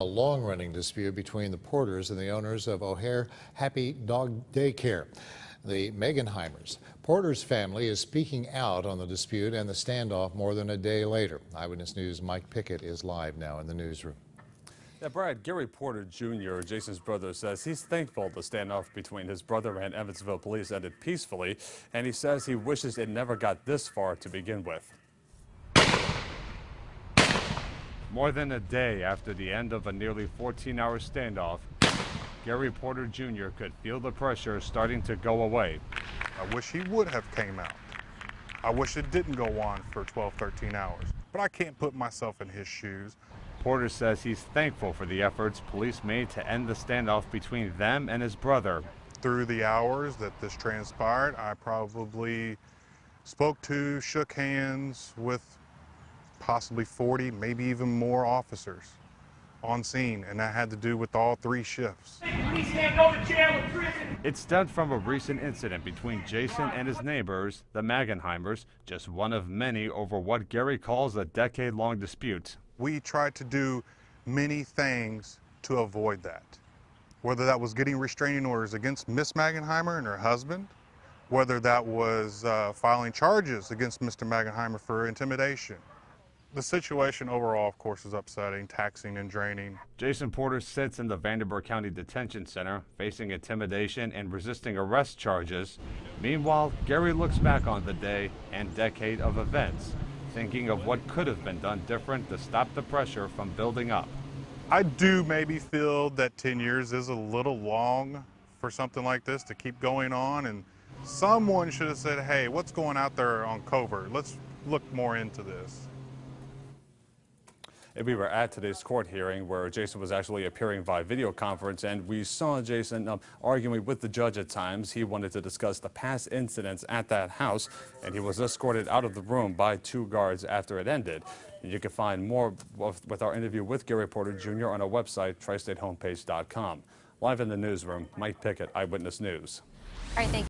A long-running dispute between the Porters and the owners of O'Hare Happy Dog Daycare, the Megenheimers. Porter's family is speaking out on the dispute and the standoff more than a day later. Eyewitness News' Mike Pickett is live now in the newsroom. Yeah, Brad, Gary Porter Jr., Jason's brother, says he's thankful the standoff between his brother and Evansville police ended peacefully, and he says he wishes it never got this far to begin with. More than a day after the end of a nearly 14-hour standoff, Gary Porter Jr. could feel the pressure starting to go away. I wish he would have came out. I wish it didn't go on for 12, 13 hours. But I can't put myself in his shoes. Porter says he's thankful for the efforts police made to end the standoff between them and his brother. Through the hours that this transpired, I probably spoke to, shook hands with possibly 40, maybe even more officers on scene, and that had to do with all three shifts. It stemmed from a recent incident between Jason and his neighbors, the Megenheimers, just one of many over what Gary calls a decade-long dispute. We tried to do many things to avoid that, whether that was getting restraining orders against Miss Megenheimer and her husband, whether that was filing charges against Mr. Megenheimer for intimidation. The situation overall, of course, is upsetting, taxing, and draining. Jason Porter sits in the Vanderburgh County Detention Center, facing intimidation and resisting arrest charges. Meanwhile, Gary looks back on the day and decade of events, thinking of what could have been done different to stop the pressure from building up. I do maybe feel that 10 years is a little long for something like this to keep going on, and someone should have said, hey, what's going out there on covert? Let's look more into this. We were at today's court hearing where Jason was actually appearing via video conference, and we saw Jason arguing with the judge at times. He wanted to discuss the past incidents at that house, and he was escorted out of the room by 2 guards after it ended. You can find more with our interview with Gary Porter Jr. on our website, tristatehomepage.com. Live in the newsroom, Mike Pickett, Eyewitness News. All right, thank you.